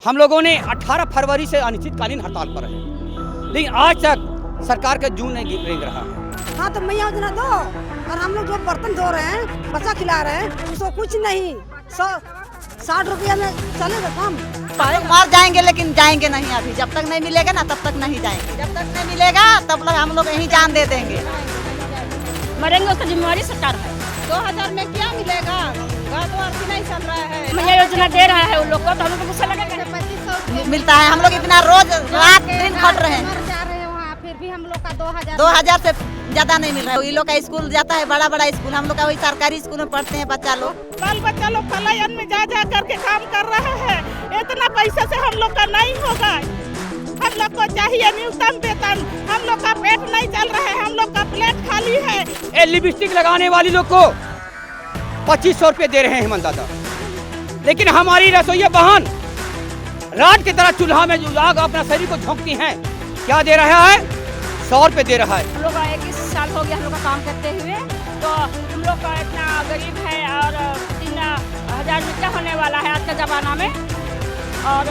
हम लोगों ने 18 फरवरी से अनिश्चितकालीन हड़ताल पर है, लेकिन आज तक सरकार का जून नहीं रेंग रहा है। हाँ तो मैया योजना दो, और हम लोग जो बर्तन धो रहे हैं, बच्चा खिला रहे हैं, उसको कुछ नहीं 60 रुपया में चलेगा काम। मार जाएंगे लेकिन जाएंगे नहीं अभी, जब तक नहीं मिलेगा ना तब तक नहीं जाएंगे, जब तक नहीं मिलेगा तब तक हम लोग यहीं जान दे देंगे। मरेंगे उसका जिम्मेवारी सरकार है। 2000 में क्या मिलेगा, घर द्वार भी नहीं चल रहा है। मैया योजना दे रहा है उन लोग को, तो हम लोग को गुस्सा लगेगा। मिलता है, हम लोग इतना रोज रात दिन खट रहे हैं, फिर भी हम लोग का 2000 से ज्यादा नहीं मिल रहा है। ये लोग का स्कूल जाता है, बड़ा बड़ा स्कूल, हम लोग का वही सरकारी स्कूल में पढ़ते हैं बच्चा लोग। बाल बच्चा लोग पलायन में जा जा करके काम कर रहा है, इतना पैसा से हम लोग का नहीं होगा। हम लोग को चाहिए न्यूनतम वेतन, हम लोग का पेट नहीं चल रहा है, हम लोग का प्लेट खाली है। लिपस्टिक लगाने वाली लोग को 2500 रुपये दे रहे हैं हेमंत दादा, लेकिन हमारी रसोईया बहन रात की तरह चूल्हा में जो आग अपना शरीर को झोंकती हैं, क्या दे रहा है? 100 रुपये दे रहा है। हम लोग का 21 साल हो गया हम लोग का काम करते हुए, तो हम लोग का इतना गरीब है और 3000 रुपया होने वाला है आज के ज़माना में, और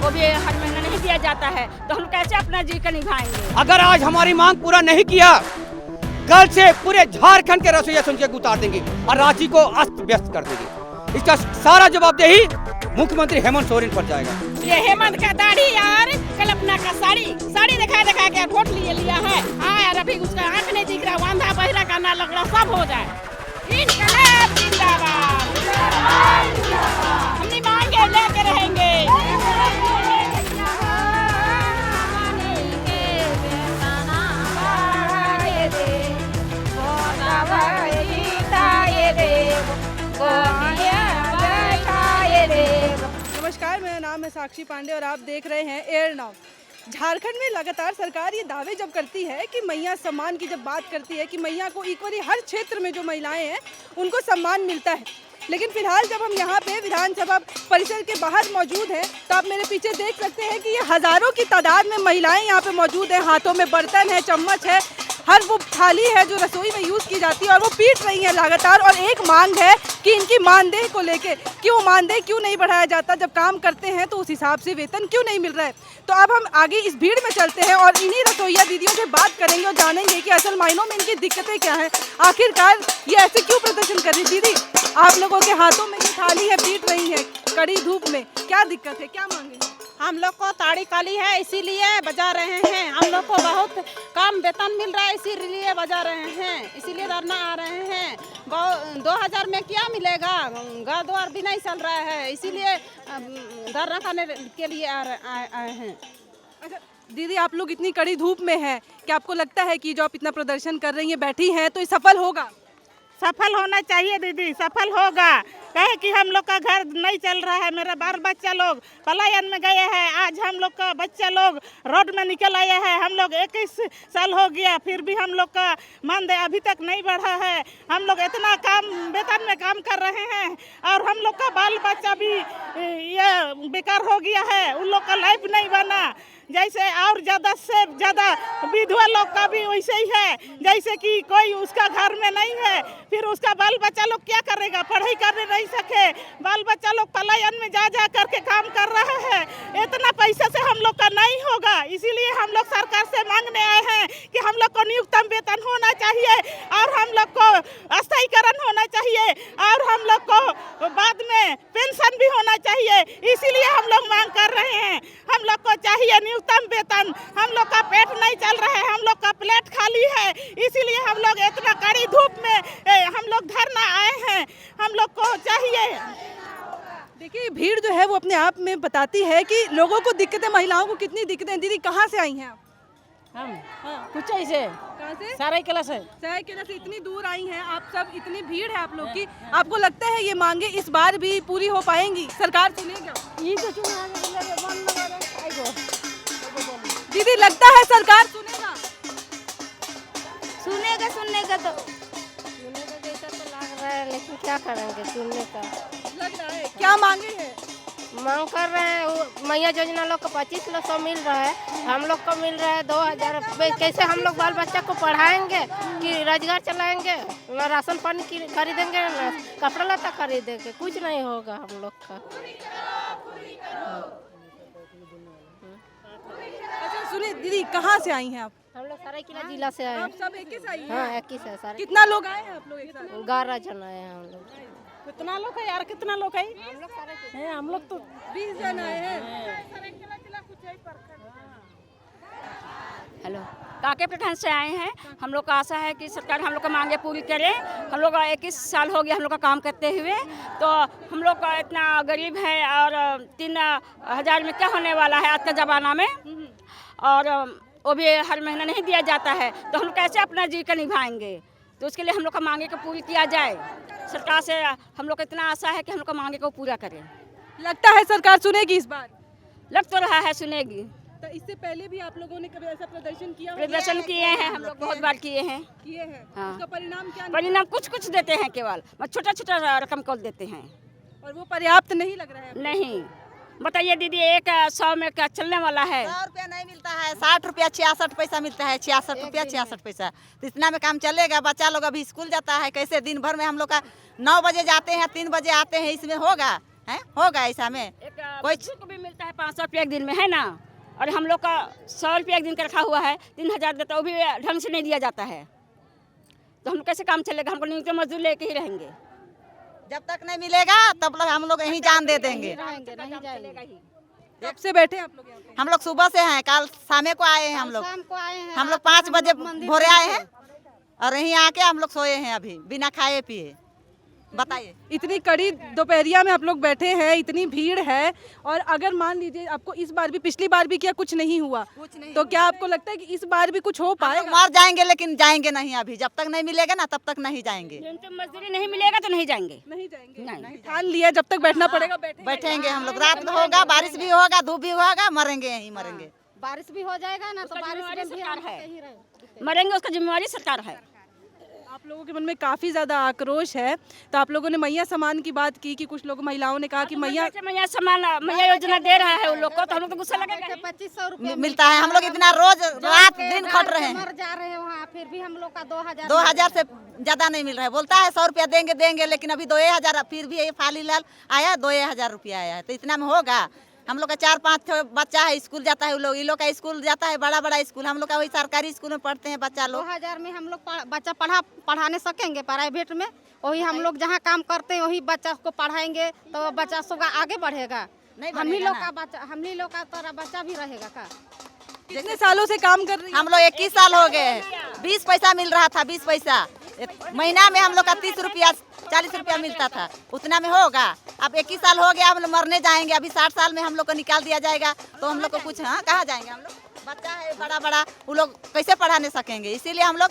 वो भी हर महीना नहीं दिया जाता है, तो हम कैसे अपना जीवन निभाएंगे? अगर आज हमारी मांग पूरा नहीं किया, कल से पूरे झारखंड के रसोईया सुन के उतार देंगे और रांची को अस्त व्यस्त कर देंगे। इसका सारा जवाबदेही मुख्यमंत्री हेमंत सोरेन पर जाएगा। ये हेमंत का दाढ़ी और कल्पना का साड़ी दिखा के वोट लिया है। हाँ यार, अभी उसका आंख नहीं दिख रहा, वांधा बहिरा काना लगड़ा सब हो जाए। इनकलाब जिंदाबाद, हमने मांगे लेके रहेंगे। नमस्कार, मेरा नाम है साक्षी पांडे और आप देख रहे हैं एयर नाउ। झारखंड में लगातार सरकार ये दावे जब करती है कि मैया सम्मान की, जब बात करती है कि मैया को इक्वली हर क्षेत्र में जो महिलाएं हैं उनको सम्मान मिलता है, लेकिन फिलहाल जब हम यहाँ पे विधानसभा परिसर के बाहर मौजूद हैं तो आप मेरे पीछे देख सकते हैं कि ये हज़ारों की तादाद में महिलाएं यहाँ पे मौजूद हैं। हाथों में बर्तन है, चम्मच है, हर वो थाली है जो रसोई में यूज़ की जाती है, और वो पीट रही हैं लगातार। और एक मांग है कि इनकी मानदेय को लेके, क्यों मानदेय क्यों नहीं बढ़ाया जाता? जब काम करते हैं तो उस हिसाब से वेतन क्यों नहीं मिल रहा है? तो अब हम आगे इस भीड़ में चलते हैं और इन्हीं रसोईया दीदियों से बात करेंगे और जानेंगे कि असल मायनों में इनकी दिक्कतें क्या हैं, आखिरकार ये ऐसे क्यों प्रदर्शन कर रही। दीदी, आप लोगों के हाथों में ये थाली है, पीट रही है कड़ी धूप में, क्या दिक्कत है, क्या मांगे? हम लोग को ताड़ी काली है इसीलिए बजा रहे हैं, हम लोग को बहुत कम वेतन मिल रहा है इसीलिए बजा रहे हैं, इसीलिए धरना आ रहे हैं। 2000 में क्या मिलेगा, घर द्वार भी नहीं चल रहा है, इसीलिए धरना करने के लिए आए हैं। अच्छा दीदी, आप लोग इतनी कड़ी धूप में हैं, क्या आपको लगता है कि जो आप इतना प्रदर्शन कर रही हैं, बैठी हैं, तो ये सफल होगा? सफल होना चाहिए दीदी, सफल होगा। कहे कि हम लोग का घर नहीं चल रहा है, मेरा बाल बच्चा लोग पलायन में गए हैं, आज हम लोग का बच्चा लोग रोड में निकल आए हैं। हम लोग 21 साल हो गया, फिर भी हम लोग का मानदेय अभी तक नहीं बढ़ा है। हम लोग इतना काम वेतन में काम कर रहे हैं और हम लोग का बाल बच्चा भी ये बेकार हो गया है, उन लोग का लाइफ नहीं बना। जैसे और ज़्यादा से ज़्यादा विधवा लोग का भी वैसे ही है, जैसे कि कोई उसका घर में नहीं है, फिर उसका बाल बच्चा लोग क्या करेगा, पढ़ाई करने नहीं सके, बाल बच्चा लोग पलायन में जा जा करके काम कर रहा है। इतना पैसा से हम लोग का नहीं होगा, इसीलिए हम लोग सरकार से मांगने आए हैं कि हम लोग को न्यूनतम वेतन होना चाहिए और हम लोग को अस्थायीकरण होना चाहिए और हम लोग को बाद में पेंशन भी होना चाहिए। इसीलिए हम लोग मांग कर रहे हैं, हम लोग को चाहिए न्यूनतम वेतन, हम लोग का पेट नहीं चल रहा है, हम लोग का प्लेट खाली है, इसीलिए हम लोग इतना कड़ी धूप में हम लोग धरना आए हैं, हम लोग को चाहिए। देखिए, भीड़ जो है वो अपने आप में बताती है कि लोगों को दिक्कतें, महिलाओं को कितनी दिक्कतें। दीदी, कहाँ से आई हैं आप? हम कुछ ऐसे कहाँ से? सरायकेला से। सरायकेला से इतनी दूर आई हैं आप सब, इतनी भीड़ है आप लोग की, आपको लगता है ये मांगे इस बार भी पूरी हो पाएंगी, सरकार सुनेगा? दीदी, लगता है सरकार सुनेगा? सुनने का जैसा तो लग रहा है, लेकिन क्या करेंगे, सुनने का लग रहा है। क्या मांगे हैं? मांग कर रहे हैं, वो मैया योजना लोग को 2500 मिल रहा है, हम लोग को मिल रहा है 2000। कैसे हम लोग बाल बच्चा को पढ़ाएंगे कि रोजगार चलाएंगे, न राशन पानी खरीदेंगे, न कपड़ा लत्ता खरीदेंगे, कुछ नहीं होगा हम लोग का। दीदी कहाँ से आई हैं आप? हम लोग सरायकेला जिला से आए आप हैं। सब एक ही से आई हैं? हाँ, 21 है सारे। कितना लोग आए हैं आप लोग एक साथ? 11 जन आए हैं हम लोग। कितना लोग है यार, कितना लोग है? हम लोग सारे हैं, हम लोग तो 20 जन आए हैं। हेलो, काके प्रखंड से आए हैं। हम लोग का आशा है कि सरकार हम लोग का मांगे पूरी करे। हम लोग 21 साल हो गया हम लोग का काम करते हुए, तो हम लोग का इतना गरीब है और 3,000 में क्या होने वाला है आज के ज़माना में, और वो भी हर महीना नहीं दिया जाता है, तो हम लोग कैसे अपना जीविका निभाएंगे। तो उसके लिए हम लोग का मांगे को पूरी किया जाए। सरकार से हम लोग का इतना आशा है कि हम लोग का मांगे को पूरा करें। लगता है सरकार सुनेगी इस बार? लग तो रहा है सुनेगी। तो इससे पहले भी आप लोगों ने कभी ऐसा प्रदर्शन किया होगा? प्रदर्शन किए हैं हम लोग, बहुत बार किए हैं। किए हैं। हाँ। उसका परिणाम क्या? परिणाम कुछ कुछ देते हैं, केवल छोटा छोटा रकम को देते हैं। और वो पर्याप्त नहीं लग रहा है? नहीं, बताइए दीदी, 100 में क्या चलने वाला है? 100 रुपया नहीं मिलता है, 60 रुपया 66 पैसा मिलता है, 66 रुपया 66 पैसा। तो इतना में काम चलेगा? बच्चा लोग अभी स्कूल जाता है, कैसे दिन भर में हम लोग का 9 बजे जाते हैं, 3 बजे आते हैं, इसमें होगा? है होगा ऐसा में? कोई को भी मिलता है 500 रुपया एक दिन में, है ना, और हम लोग का 100 रुपया एक दिन का रखा हुआ है, 3,000 देता है, वो भी ढंग से नहीं दिया जाता है। तो हम लोग कैसे काम चलेगा? हमको न्यूनतम मजदूर लेके ही रहेंगे। जब तक नहीं मिलेगा तब तक हम लोग यहीं जान दे देंगे। नहीं जाएंगे। कब से बैठे आप लोग यहाँ पे? हम लोग सुबह से हैं, कल शामे को आए हैं हम लोग। शाम को आए हैं। हम लोग 5 बजे भोरे आए हैं और यहीं आके हम लोग सोए हैं अभी बिना खाए पिए। बताइए। इतनी कड़ी दोपहरिया में आप लोग बैठे हैं, इतनी भीड़ है, और अगर मान लीजिए आपको इस बार भी, पिछली बार भी क्या कुछ नहीं हुआ, तो क्या आपको लगता है कि इस बार भी कुछ हो हम लोग पाएगा? मर जाएंगे लेकिन जाएंगे नहीं। अभी जब तक नहीं मिलेगा ना तब तक नहीं जाएंगे। न्यूनतम मजदूरी नहीं मिलेगा तो नहीं जाएंगे। नहीं जाएंगे। नहीं। ठान लिया, जब तक बैठना पड़ेगा बैठेंगे हम लोग। रात में होगा, बारिश भी होगा, धूप भी होगा, मरेंगे यहीं मरेंगे। बारिश भी हो जाएगा ना, तो उसका बारिश जिम्मेवारी में भी सरकार हम है। कहीं रहे। मरेंगे उसका जिम्मेवारी सरकार है। आप लोगों के मन में काफी ज्यादा आक्रोश है, तो आप लोगों ने मैया सम्मान की बात की कि कुछ लोग, महिलाओं ने कहा कि मैया मैया सम्मान, मैया योजना दे रहा है उन लोग को, तो हम लोग तो गुस्सा लगेगा। 2500 रुपया मिलता है। हम लोग इतना रोज रात दिन खट रहे हैं, मर जा रहे हैं वहाँ, फिर भी हम लोग का 2000 2000 से ज्यादा नहीं मिल रहा है। बोलता है 100 रुपया देंगे देंगे, लेकिन अभी 2,000, फिर भी ये फाली लाल आया 2,000 रुपया आया है। तो इतना में होगा? हम लोग का 4-5 बच्चा है, स्कूल जाता है, ये लोग का स्कूल जाता है, बड़ा बड़ा स्कूल। हम लोग का वही सरकारी स्कूल में पढ़ते हैं बच्चा लोग। 2000 में हम लोग बच्चा पढ़ाने सकेंगे प्राइवेट में? वही हम लोग जहाँ काम करते हैं वही बच्चा को पढ़ाएंगे तो बच्चा सब आगे बढ़ेगा। नहीं हम ही बढ़ेगा लोग ना। का बच्चा, हम ही लोग का तो बच्चा भी रहेगा का? कितने सालों से काम कर रही है? हम लोग 21 साल हो गए। 20 पैसा मिल रहा था, 20 पैसा महीना में। हम लोग का 30 रुपया 40 रुपया मिलता था, उतना में होगा? अब 21 साल हो गया, हम लोग मरने जाएंगे। अभी 60 साल में हम लोग को निकाल दिया जाएगा, तो हम लोग को कुछ, हाँ, कहाँ जाएंगे हम लोग? बच्चा है बड़ा बड़ा, वो लोग कैसे पढ़ाने सकेंगे? इसीलिए हम लोग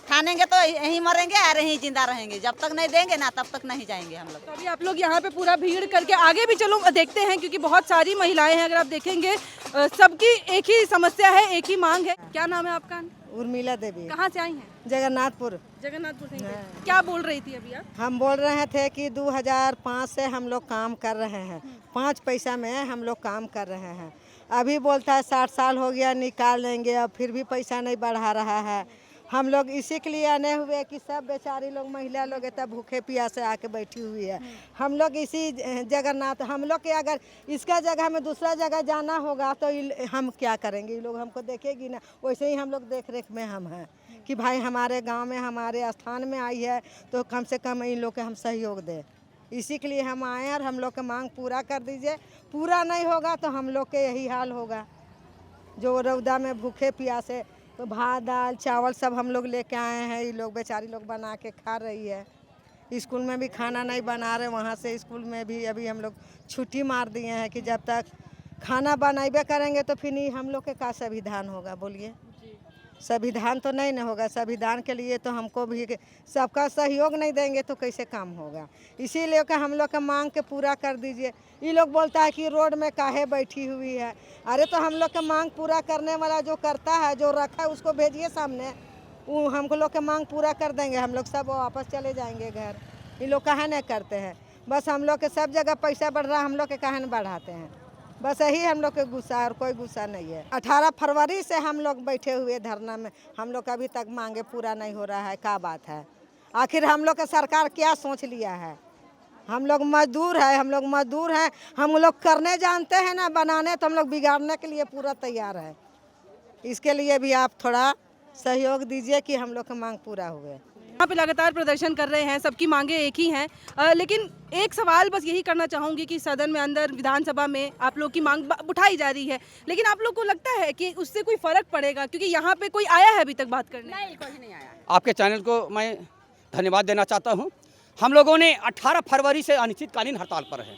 खानेंगे तो यहीं मरेंगे और यहीं जिंदा रहेंगे। जब तक नहीं देंगे ना तब तक नहीं जाएंगे हम लोग। तो अभी आप लोग यहाँ पे पूरा भीड़ करके आगे भी चलो देखते हैं, क्योंकि बहुत सारी महिलाएं हैं। अगर आप देखेंगे सबकी एक ही समस्या है, एक ही मांग है। क्या नाम है आपका? उर्मिला देवी, कहाँ से आई हैं? जगन्नाथपुर। जगन्नाथपुर से। क्या बोल रही थी अभी आप? हम बोल रहे थे कि 2005 से हम लोग काम कर रहे हैं, 5 पैसा में हम लोग काम कर रहे हैं। अभी बोलता है 60 साल हो गया निकाल लेंगे, अब फिर भी पैसा नहीं बढ़ा रहा है। हम लोग इसी के लिए आने हुए कि सब बेचारी लोग, महिला लोग इतना भूखे प्यासे आके बैठी हुई है। हम लोग इसी जगन्नाथ, हम लोग के अगर इसका जगह में दूसरा जगह जाना होगा तो हम क्या करेंगे? ये लोग हमको देखेगी ना। वैसे ही हम लोग देख रेख में हम हैं कि भाई हमारे गांव में, हमारे स्थान में आई है, तो कम से कम इन लोग के हम सहयोग दें। इसी के लिए हम आए और हम लोग का मांग पूरा कर दीजिए। पूरा नहीं होगा तो हम लोग के यही हाल होगा। जो रौदा में भूखे प्यासे, तो भात दाल चावल सब हम लोग लेके आए हैं, ये लोग बेचारी लोग बना के खा रही है। स्कूल में भी खाना नहीं बना रहे, वहाँ से स्कूल में भी अभी हम लोग छुट्टी मार दिए हैं कि जब तक खाना बनाबे करेंगे तो फिर नहीं हम लोग के का संविधान होगा? बोलिए, संविधान तो नहीं न होगा। संविधान के लिए तो हमको भी सबका सहयोग नहीं देंगे तो कैसे काम होगा? इसीलिए कि हम लोग का मांग के पूरा कर दीजिए। ये लोग बोलता है कि रोड में काहे बैठी हुई है। अरे तो हम लोग का मांग पूरा करने वाला जो करता है, जो रखा है, उसको भेजिए सामने, वो हम लोग का मांग पूरा कर देंगे। हम लोग सब वापस चले जाएंगे घर। ये लोग काहे नहीं करते हैं? बस हम लोग के सब जगह पैसा बढ़ रहा है, हम लोग के काहे नहीं बढ़ाते हैं? बस यही हम लोग के गुस्सा है और कोई गुस्सा नहीं है। 18 फरवरी से हम लोग बैठे हुए धरना में, हम लोग का अभी तक मांगे पूरा नहीं हो रहा है। क्या बात है? आखिर हम लोग का सरकार क्या सोच लिया है? हम लोग मजदूर है, हम लोग मजदूर हैं। हम लोग करने जानते हैं ना बनाने, तो हम लोग बिगाड़ने के लिए पूरा तैयार है। इसके लिए भी आप थोड़ा सहयोग दीजिए कि हम लोग का मांग पूरा हुए। यहाँ पे लगातार प्रदर्शन कर रहे हैं, सबकी मांगे एक ही हैं, लेकिन एक सवाल बस यही करना चाहूँगी कि सदन में अंदर विधानसभा में आप लोग की मांग उठाई जा रही है, लेकिन आप लोग को लगता है कि उससे कोई फर्क पड़ेगा? क्योंकि यहाँ पे कोई आया है अभी तक बात करने? नहीं, कोई नहीं आया। आपके चैनल को मैं धन्यवाद देना चाहता हूँ। हम लोगों ने 18 फरवरी से अनिश्चितकालीन हड़ताल पर है,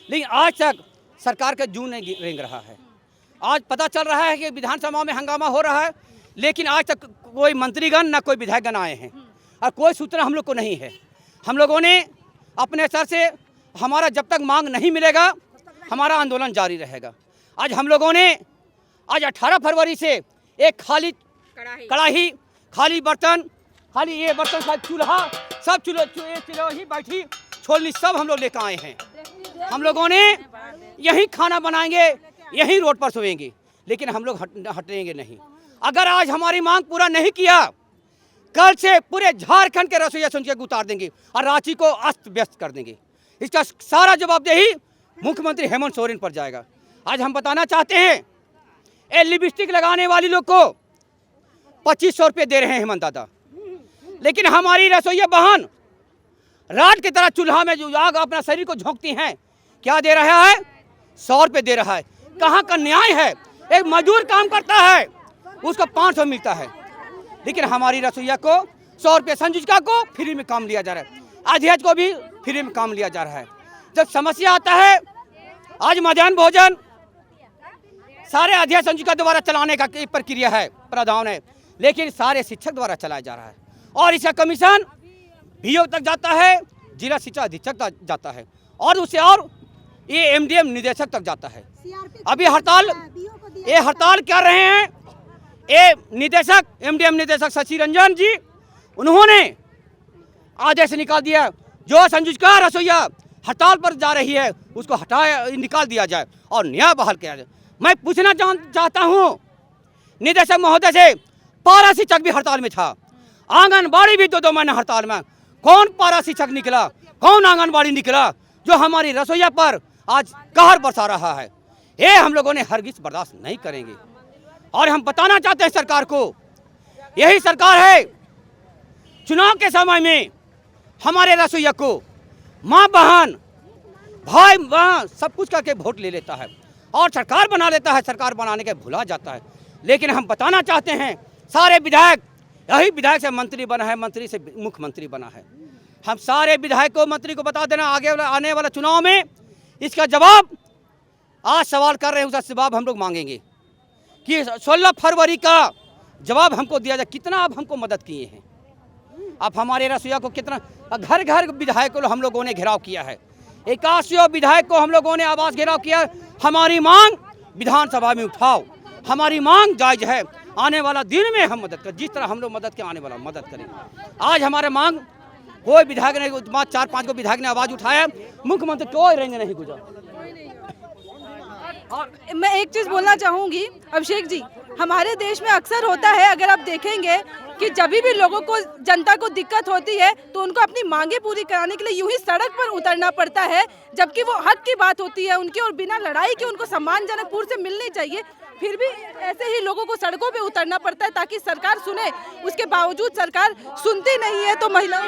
लेकिन आज तक सरकार का जू नहीं रेंग रहा है। आज पता चल रहा है कि विधानसभा में हंगामा हो रहा है, लेकिन आज तक कोई मंत्रीगण ना कोई विधायकगण आए हैं और कोई सूचना हम लोग को नहीं है। हम लोगों ने अपने स्तर से हमारा जब तक मांग नहीं मिलेगा हमारा आंदोलन जारी रहेगा। आज हम लोगों ने आज 18 फरवरी से एक खाली कढ़ाई, खाली बर्तन, खाली ये बर्तन, खाली चूल्हा, सब चूल्हा ही बैठी छोलनी सब हम लोग लेकर आए हैं। हम लोगों ने यही खाना बनाएंगे, यही रोड पर सोएंगे, लेकिन हम लोग हटेंगे नहीं। अगर आज हमारी मांग पूरा नहीं किया, कल से पूरे झारखंड के रसोईया संख्या को उतार देंगे और रांची को अस्त व्यस्त कर देंगे। इसका सारा जवाबदेही मुख्यमंत्री हेमंत सोरेन पर जाएगा। आज हम बताना चाहते हैं, ये लिपस्टिक लगाने वाली लोग को 2500 रुपये दे रहे हैं हेमंत दादा, लेकिन हमारी रसोईया बहन रात की तरह चूल्हा में जो आग अपना शरीर को झोंकती हैं, क्या दे रहा है? 100 रुपये दे रहा है। कहाँ का न्याय है? एक मजदूर काम करता है, उसको 500 मिलता है, लेकिन हमारी रसोईया को 100 रुपये, संजीविका को फ्री में काम लिया जा रहा है, अध्यक्ष को भी फ्री में काम लिया जा रहा है। जब समस्या आता है, आज मध्याह्न भोजन सारे अध्यक्ष संजीविका द्वारा चलाने का प्रक्रिया है, प्रावधान है, लेकिन सारे शिक्षक द्वारा चलाया जा रहा है और इसका कमीशन बीओ तक जाता है, जिला शिक्षा अधीक्षक तक जाता है और उससे और ये एमडीएम निदेशक तक जाता है। अभी ये हड़ताल कर रहे हैं ये निदेशक, एमडीएम निदेशक शशि रंजन जी, उन्होंने आदेश निकाल दिया जो संजीविका रसोईया हड़ताल पर जा रही है उसको निकाल दिया जाए और नया बहाल किया जाए। मैं पूछना चाहता हूँ निदेशक महोदय से, पारा शिक्षक भी हड़ताल में था, आंगनबाड़ी भी 2-2 महीने हड़ताल में, कौन पारा शिक्षक निकला, कौन आंगनबाड़ी निकला जो हमारी रसोईया पर आज कहर बरसा रहा है? ये हम लोगों ने हरगिज बर्दाश्त नहीं करेंगे और हम बताना चाहते हैं सरकार को, यही सरकार है चुनाव के समय में हमारे रसोईया को माँ बहन भाई बहन सब कुछ करके वोट ले लेता है और सरकार बना लेता है, सरकार बनाने के भुला जाता है। लेकिन हम बताना चाहते हैं सारे विधायक, यही विधायक से मंत्री बना है, मंत्री से मुख्यमंत्री बना है। हम सारे विधायक को, मंत्री को बता देना आगे आने वाला चुनाव में इसका जवाब, आज सवाल कर रहे हैं उसका जवाब हम लोग मांगेंगे कि 16 फरवरी का जवाब हमको दिया जाए। कितना आप हमको मदद किए हैं, आप हमारे रसोईया को कितना, घर घर विधायक को हम लोगों ने घेराव किया है, 81 विधायक को हम लोगों ने आवास घेराव किया। हमारी मांग विधानसभा में उठाओ, हमारी मांग जायज है, आने वाला दिन में हम मदद करें, जिस तरह हम लोग मदद के आने वाला मदद करें। आज हमारे मांग कोई विधायक ने, 4-5 को विधायक ने आवाज उठाया, मुख्यमंत्री कोई रेंज नहीं गुजरा। और मैं एक चीज़ बोलना चाहूँगी अभिषेक जी, हमारे देश में अक्सर होता है, अगर आप देखेंगे कि जब भी लोगों को, जनता को दिक्कत होती है तो उनको अपनी मांगे पूरी कराने के लिए यूं ही सड़क पर उतरना पड़ता है, जबकि वो हक की बात होती है उनकी और बिना लड़ाई के उनको सम्मानजनक पूर्व से मिलनी चाहिए, फिर भी ऐसे ही लोगों को सड़कों पे उतरना पड़ता है ताकि सरकार सुने। उसके बावजूद सरकार सुनती नहीं है। तो महिलाओं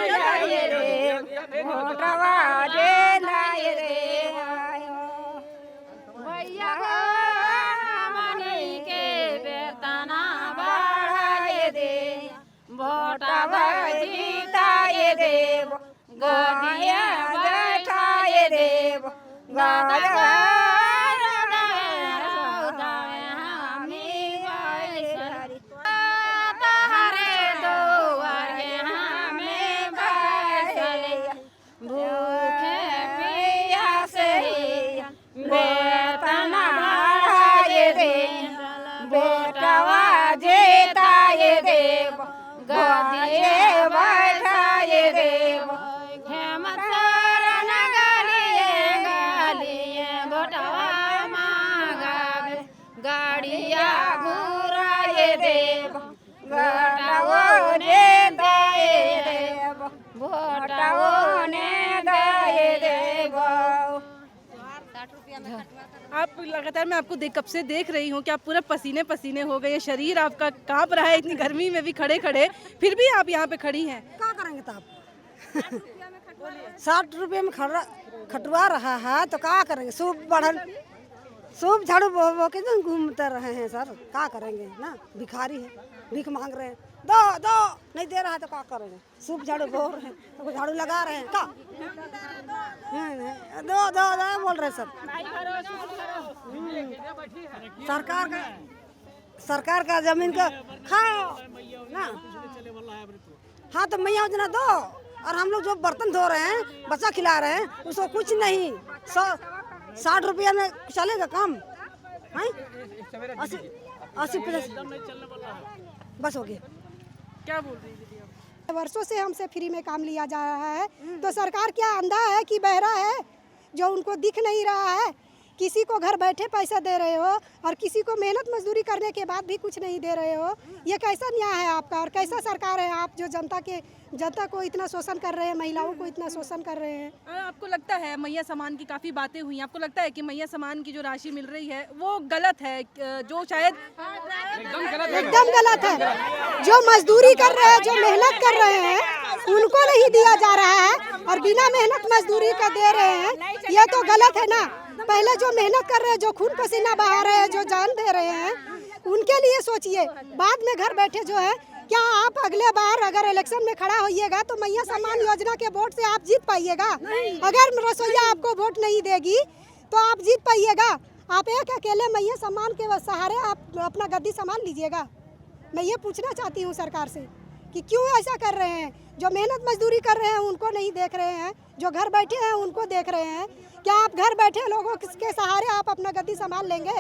आप लगातार, मैं आपको कब से देख रही हूँ कि आप पूरा पसीने पसीने हो गए, शरीर आपका कांप रहा है इतनी गर्मी में भी खड़े खड़े, फिर भी आप यहाँ पे खड़ी हैं। क्या करेंगे तब? 60 रुपये में खटवा रहा है तो क्या करेंगे? सूप झाड़ू बो के तो घूमते रहे हैं सर, क्या करेंगे ना? भिखारी है, भीख मांग रहे हैं, दो दो नहीं दे रहा है तो क्या करेंगे? सूप झाड़ू बो रहे हैं तो झाड़ू लगा रहे हैं, क्या दो दो दो बोल रहे हैं सर। सरकार का जमीन का खाओ ना। हाँ तो मैया योजना दो, और हम लोग जो बर्तन धो रहे हैं, बच्चा खिला रहे हैं, उसको कुछ नहीं, 60 रुपया में चलेगा काम? 80 बस हो गया। क्या बोल रही दीदी आप? वर्षों से हमसे फ्री में काम लिया जा रहा है, तो सरकार क्या अंधा है कि बहरा है जो उनको दिख नहीं रहा है? किसी को घर बैठे पैसा दे रहे हो और किसी को मेहनत मजदूरी करने के बाद भी कुछ नहीं दे रहे हो। ये कैसा न्याय है आपका, और कैसा सरकार है आप जो जनता को इतना शोषण कर रहे हैं, महिलाओं को इतना शोषण कर रहे हैं? आपको लगता है मैया सम्मान की काफ़ी बातें हुई, आपको लगता है कि मैया सम्मान की जो राशि मिल रही है वो गलत है, जो शायद एकदम गलत है? जो मजदूरी कर रहे हैं, जो मेहनत कर रहे हैं, उनको नहीं दिया जा रहा है और बिना मेहनत मजदूरी का दे रहे हैं, ये तो गलत है ना। पहले जो मेहनत कर रहे हैं, जो खून पसीना बहा रहे हैं, जो जान दे रहे हैं, उनके लिए सोचिए। बाद में घर बैठे जो है, क्या आप अगले बार अगर इलेक्शन में खड़ा होइएगा तो मैया सम्मान योजना के वोट से आप जीत पाइएगा? अगर रसोईया आपको वोट नहीं देगी तो आप जीत पाइएगा? आप एक अकेले मैया सम्मान के सहारे आप अपना गद्दी संभाल लीजिएगा? मैं ये पूछना चाहती हूँ सरकार से कि क्यों ऐसा कर रहे हैं? जो मेहनत मजदूरी कर रहे हैं उनको नहीं देख रहे हैं, जो घर बैठे हैं उनको देख रहे हैं। क्या आप घर बैठे लोगों के सहारे आप अपना गद्दी संभाल लेंगे?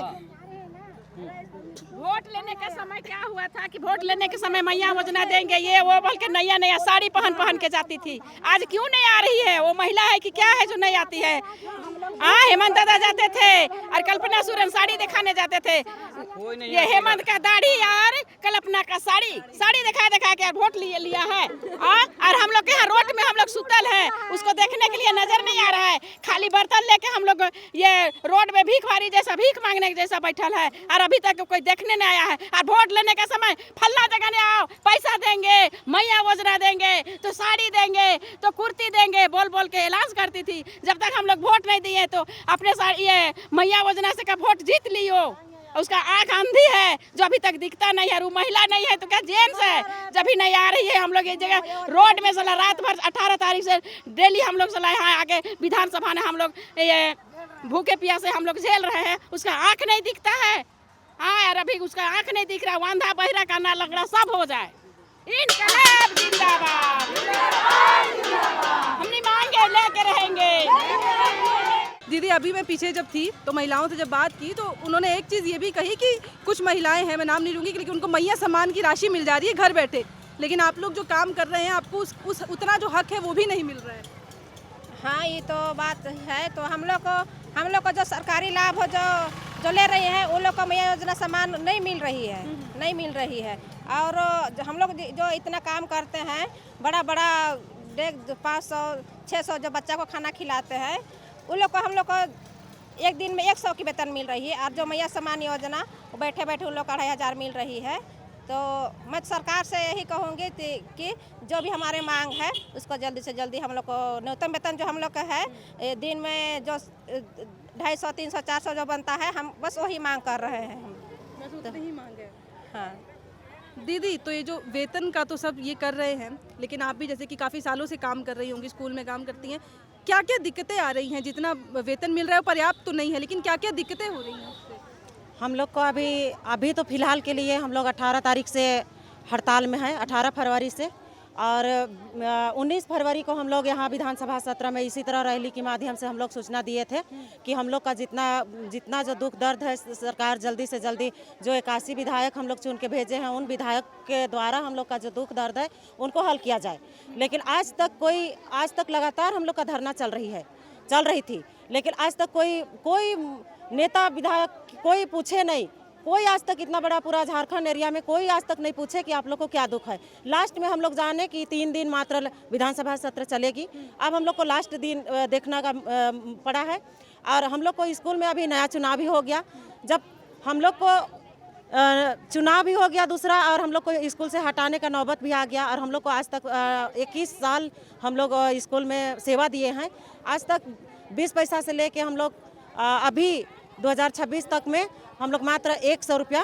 वोट लेने के समय क्या हुआ था कि वोट लेने के समय मैया योजना देंगे, ये वो बोल के नया नया साड़ी पहन के जाती थी। आज क्यों नहीं आ रही है? वो महिला है कि क्या है जो नहीं आती है? हेमंत दादा जाते थे और कल्पना सुरन साड़ी दिखाने जाते थे। ये हेमंत का दाढ़ी और कल्पना का साड़ी दिखा के वोट लिया है। और हम लोग के यहाँ रोड में हम लोग सुतल है, उसको देखने के लिए नजर नहीं आ रहा है। खाली बर्तन लेके हम लोग ये रोड में भीखवारी जैसा भीख मांगने जैसा बैठल है, और अभी तक कोई देखने नहीं आया है। और वोट लेने का समय फल्ला जगह नहीं आओ, पैसा देंगे, मैया योजना देंगे, तो साड़ी देंगे, तो कुर्ती देंगे, बोल के ऐलान करती थी। जब तक हम लोग वोट नहीं दिए तो अपने ये मैया योजना से का वोट जीत लियो। उसका आँख अंधी है जो अभी तक दिखता नहीं है। वो महिला नहीं है तो क्या जेंट्स है? जब भी नहीं आ रही है, हम लोग ये जगह रोड में चला रात भर 18 तारीख से डेली हम लोग चला यहाँ आके विधानसभा में हम लोग ये भूखे प्यासे हम लोग झेल रहे हैं। उसका आँख नहीं दिखता है। हाँ यार, अभी उसका आँख नहीं दिख रहा, वांधा बहिरा काना लंगड़ा सब हो जाए। इनकलाब जिंदाबाद, हमने मांगे लेके रहेंगे। दीदी अभी मैं पीछे जब थी तो महिलाओं से जब बात की तो उन्होंने एक चीज़ ये भी कही कि कुछ महिलाएं हैं, मैं नाम नहीं लूँगी, लेकिन उनको मैया सम्मान की राशि मिल जा रही है घर बैठे, लेकिन आप लोग जो काम कर रहे हैं आपको उस उतना जो हक है वो भी नहीं मिल रहा है। हाँ, ये तो बात है। तो हम लोग को जो सरकारी लाभ हो जो ले रहे हैं, उन लोग को मैया योजना सम्मान नहीं मिल रही है। और हम लोग जो इतना काम करते हैं, बड़ा 500-600 जो बच्चा को खाना खिलाते हैं, उन लोग को हम लोग को एक दिन में 100 की वेतन मिल रही है। और जो मैया सम्मान योजना बैठे उन लोग को 2500 मिल रही है। तो मैं सरकार से यही कहूँगी कि जो भी हमारे मांग है उसको जल्दी से जल्दी हम लोग को न्यूनतम वेतन जो हम लोग का है, दिन में जो 250, 300, 400 जो बनता है, हम बस वही मांग कर रहे हैं। बस उतना ही मांग है। हाँ दीदी, तो ये जो वेतन का तो सब ये कर रहे हैं, लेकिन आप भी जैसे कि काफ़ी सालों से काम कर रही होंगी, स्कूल में काम करती हैं, क्या क्या दिक्कतें आ रही हैं? जितना वेतन मिल रहा है पर्याप्त तो नहीं है, लेकिन क्या क्या दिक्कतें हो रही हैं उससे? हम लोग को अभी तो फिलहाल के लिए हम लोग 18 तारीख से हड़ताल में हैं, 18 फरवरी से, और 19 फरवरी को हम लोग यहाँ विधानसभा सत्र में इसी तरह रैली के माध्यम से हम लोग सूचना दिए थे कि हम लोग का जितना जो दुख दर्द है, सरकार जल्दी से जल्दी जो 81 विधायक हम लोग चुन के भेजे हैं, उन विधायक के द्वारा हम लोग का जो दुख दर्द है उनको हल किया जाए। लेकिन आज तक लगातार हम लोग का धरना चल रही थी, लेकिन आज तक कोई नेता विधायक कोई पूछे नहीं। कोई आज तक इतना बड़ा पूरा झारखंड एरिया में कोई आज तक नहीं पूछे कि आप लोग को क्या दुख है। लास्ट में हम लोग जाने कि 3 दिन मात्र विधानसभा सत्र चलेगी। अब हम लोग को लास्ट दिन देखना का पड़ा है। और हम लोग को स्कूल में अभी नया चुनाव भी हो गया। जब हम लोग को चुनाव भी हो गया दूसरा, और हम लोग को स्कूल से हटाने का नौबत भी आ गया, और हम लोग को आज तक 21 साल हम लोग स्कूल में सेवा दिए हैं। आज तक 20 पैसा से लेके हम लोग अभी 2026 तक में हम लोग मात्र 100 रुपया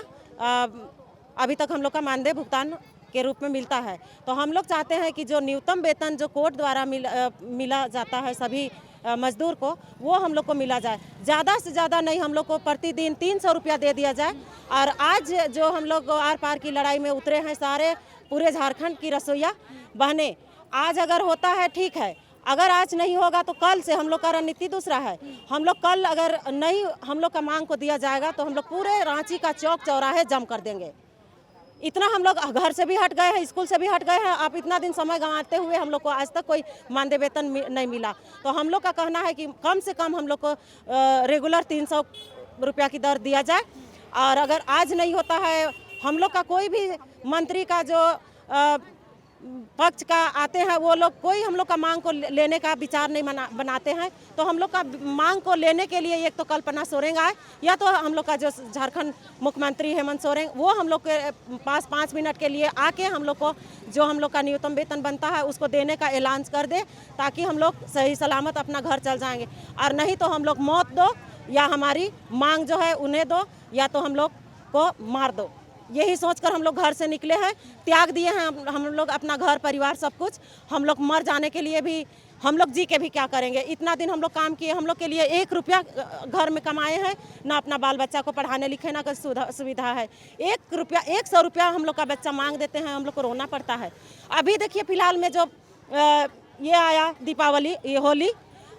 अभी तक हम लोग का मानदेय भुगतान के रूप में मिलता है। तो हम लोग चाहते हैं कि जो न्यूनतम वेतन जो कोर्ट द्वारा मिला जाता है सभी मजदूर को, वो हम लोग को मिला जाए। ज़्यादा से ज़्यादा नहीं, हम लोग को प्रतिदिन 300 रुपया दे दिया जाए। और आज जो हम लोग आर पार की लड़ाई में उतरे हैं सारे पूरे झारखंड की रसोइया बहनें, आज अगर होता है ठीक है, अगर आज नहीं होगा तो कल से हम लोग का रणनीति दूसरा है। हम लोग कल अगर नहीं हम लोग का मांग को दिया जाएगा तो हम लोग पूरे रांची का चौक चौराहे जम कर देंगे। इतना हम लोग घर से भी हट गए हैं, स्कूल से भी हट गए हैं। आप इतना दिन समय गंवाते हुए हम लोग को आज तक कोई मानदेय वेतन नहीं मिला। तो हम लोग का कहना है कि कम से कम हम लोग को रेगुलर 300 रुपया की दर दिया जाए। और अगर आज नहीं होता है, हम लोग का कोई भी मंत्री का जो पक्ष का आते हैं वो लोग कोई हम लोग का मांग को लेने का विचार नहीं बनाते हैं। तो हम लोग का मांग को लेने के लिए एक तो कल्पना सोरेंग आए, या तो हम लोग का जो झारखंड मुख्यमंत्री हेमंत सोरेन वो हम लोग के पास 5 मिनट के लिए आके हम लोग को जो हम लोग का न्यूनतम वेतन बनता है उसको देने का ऐलान कर दे, ताकि हम लोग सही सलामत अपना घर चल जाएंगे। और नहीं तो हम लोग मौत दो या हमारी मांग जो है उन्हें दो, या तो हम लोग को मार दो। यही सोचकर हम लोग घर से निकले हैं, त्याग दिए हैं हम लोग अपना घर परिवार सब कुछ। हम लोग मर जाने के लिए भी, हम लोग जी के भी क्या करेंगे। इतना दिन हम लोग काम किए, हम लोग के लिए 1 रुपया घर में कमाए हैं, ना अपना बाल बच्चा को पढ़ाने लिखे ना कोई सुविधा है। 1 रुपया 100 रुपया हम लोग का बच्चा मांग देते हैं, हम लोग को रोना पड़ता है। अभी देखिए फिलहाल में जो ये आया दीपावली, ये होली,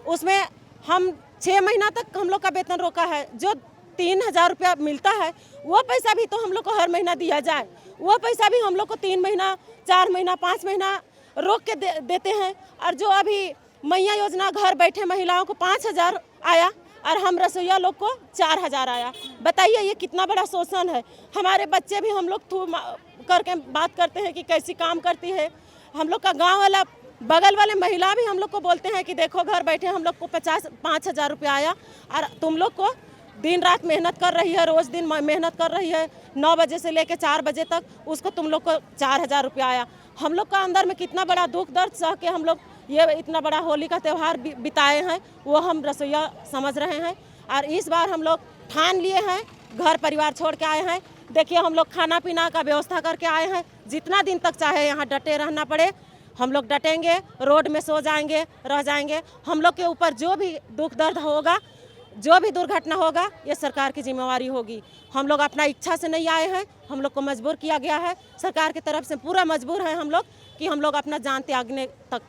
उसमें हम 6 महीना तक हम लोग का वेतन रोका है। जो 3000 रुपया मिलता है वो पैसा भी तो हम लोग को हर महीना दिया जाए। वो पैसा भी हम लोग को 3 महीना 4 महीना 5 महीना रोक के देते हैं। और जो अभी मैया योजना घर बैठे महिलाओं को 5000 आया और हम रसोइया लोग को 4000 आया। बताइए ये कितना बड़ा शोषण है। हमारे बच्चे भी हम लोग करके बात करते हैं कि कैसी काम करती है। हम लोग का गाँव वाला बगल वाले महिला भी हम लोग को बोलते हैं कि देखो घर बैठे हम लोग को 5,000 रुपया आया, और तुम लोग को दिन रात मेहनत कर रही है, रोज़ दिन मेहनत कर रही है, 9 बजे से लेकर 4 बजे तक, उसको तुम लोग को 4000 रुपया आया। हम लोग का अंदर में कितना बड़ा दुख दर्द सह के हम लोग ये इतना बड़ा होली का त्यौहार बिताए हैं, वो हम रसोइया समझ रहे हैं। और इस बार हम लोग ठान लिए हैं, घर परिवार छोड़ के आए हैं। देखिए हम लोग खाना पीना का व्यवस्था करके आए हैं। जितना दिन तक चाहे यहाँ डटे रहना पड़े हम लोग डटेंगे, रोड में सो जाएंगे, रह जाएंगे। हम लोग के ऊपर जो भी दुख दर्द होगा, जो भी दुर्घटना होगा, ये सरकार की जिम्मेवारी होगी। हम लोग अपना इच्छा से नहीं आए हैं, हम लोग को मजबूर किया गया है। सरकार की तरफ से पूरा मजबूर है हम लोग कि हम लोग अपना जान त्यागने तक।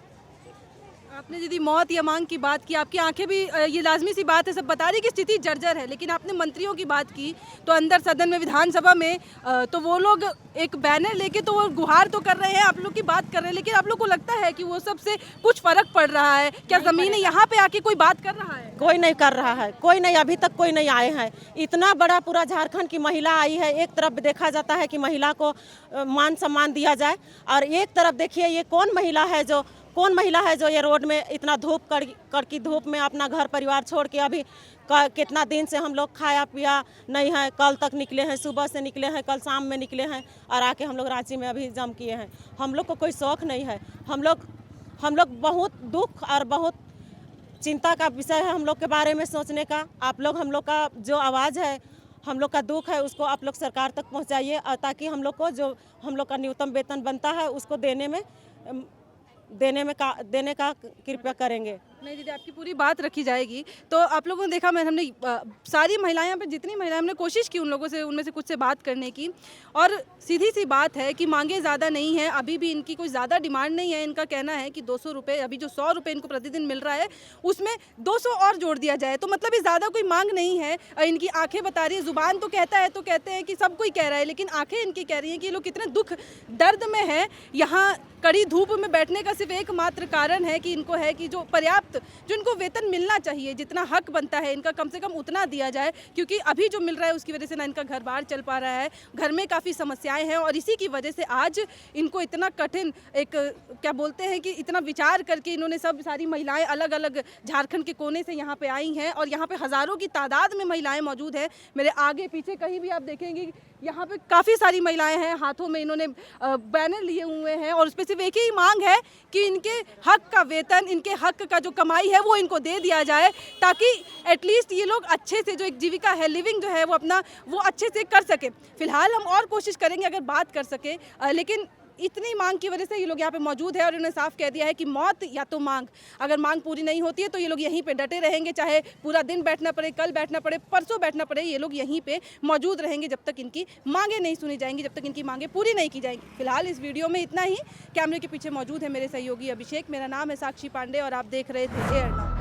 आपने दीदी मौत या मांग की बात की, आपकी आंखें भी ये लाजमी सी बात है, सब बता रही कि स्थिति जर्जर है। लेकिन आपने मंत्रियों की बात की तो अंदर सदन में विधानसभा में तो वो लोग एक बैनर लेके तो वो गुहार तो कर रहे हैं, आप लोग की बात कर रहे हैं, लेकिन आप लोग को लगता है कि वो सबसे कुछ फर्क पड़ रहा है क्या? ज़मीनें यहाँ पे आके कोई बात कर रहा है? कोई नहीं कर रहा है, कोई नहीं, अभी तक कोई नहीं आए हैं। इतना बड़ा पूरा झारखंड की महिला आई है। एक तरफ देखा जाता है कि महिला को मान सम्मान दिया जाए, और एक तरफ देखिए ये कौन महिला है जो ये रोड में इतना धूप कड़की धूप में अपना घर परिवार छोड़ के अभी कितना दिन से हम लोग खाया पिया नहीं है। कल तक निकले हैं, सुबह से निकले हैं, कल शाम में निकले हैं, और आके हम लोग रांची में अभी जम किए हैं। हम लोग को कोई शौक नहीं है। हम लोग बहुत दुख और बहुत चिंता का विषय है हम लोग के बारे में सोचने का। आप लोग हम लोग का जो आवाज़ है, हम लोग का दुख है, उसको आप लोग सरकार तक पहुंचाइए, और ताकि हम लोग को जो हम लोग का न्यूनतम वेतन बनता है उसको देने का कृपया करेंगे। नहीं दीदी, आपकी पूरी बात रखी जाएगी। तो आप लोगों ने देखा, हमने सारी महिलाएं यहाँ पे जितनी महिलाएं, हमने कोशिश की उनमें से कुछ से बात करने की, और सीधी सी बात है कि मांगे ज़्यादा नहीं है, अभी भी इनकी कोई ज़्यादा डिमांड नहीं है। इनका कहना है कि 200 रुपये, अभी जो 100 रुपये इनको प्रतिदिन मिल रहा है उसमें 200 और जोड़ दिया जाए, तो मतलब ये ज़्यादा कोई मांग नहीं है। इनकी आंखें बता रही है, ज़ुबान तो कहता है तो कहते हैं कि सब कोई कह रहा है, लेकिन आंखें इनकी कह रही हैं कि ये लोग कितने दुख दर्द में है। यहाँ कड़ी धूप में बैठने का सिर्फ एकमात्र कारण है कि इनको है कि जो पर्याप्त मुफ्त जो इनको वेतन मिलना चाहिए, जितना हक बनता है इनका कम से कम उतना दिया जाए, क्योंकि अभी जो मिल रहा है उसकी वजह से ना इनका घर बाहर चल पा रहा है, घर में काफ़ी समस्याएं हैं और इसी की वजह से आज इनको इतना कठिन एक क्या बोलते हैं कि इतना विचार करके इन्होंने सब सारी महिलाएं अलग अलग झारखंड के कोने से यहाँ पे आई हैं और यहाँ पे हज़ारों की तादाद में महिलाएं मौजूद हैं। मेरे आगे पीछे कहीं भी आप देखेंगे यहाँ पे काफ़ी सारी महिलाएं हैं, हाथों में इन्होंने बैनर लिए हुए हैं और उस पर सिर्फ एक ही मांग है कि इनके हक का वेतन, इनके हक का जो कमाई है वो इनको दे दिया जाए, ताकि एटलीस्ट ये लोग अच्छे से जो एक जीविका है, लिविंग जो है वो अपना वो अच्छे से कर सके। फिलहाल हम और कोशिश करेंगे अगर बात कर सके, लेकिन इतनी मांग की वजह से ये लोग यहाँ पे मौजूद है और इन्होंने साफ कह दिया है कि मौत या तो मांग, अगर मांग पूरी नहीं होती है तो ये लोग यहीं पे डटे रहेंगे, चाहे पूरा दिन बैठना पड़े, कल बैठना पड़े, परसों बैठना पड़े, ये लोग यहीं पे मौजूद रहेंगे जब तक इनकी मांगे नहीं सुनी जाएंगी, जब तक इनकी मांगे पूरी नहीं की जाएंगी। फिलहाल इस वीडियो में इतना ही। कैमरे के पीछे मौजूद है मेरे सहयोगी अभिषेक, मेरा नाम है साक्षी पांडे और आप देख रहे थे एयर नाउ।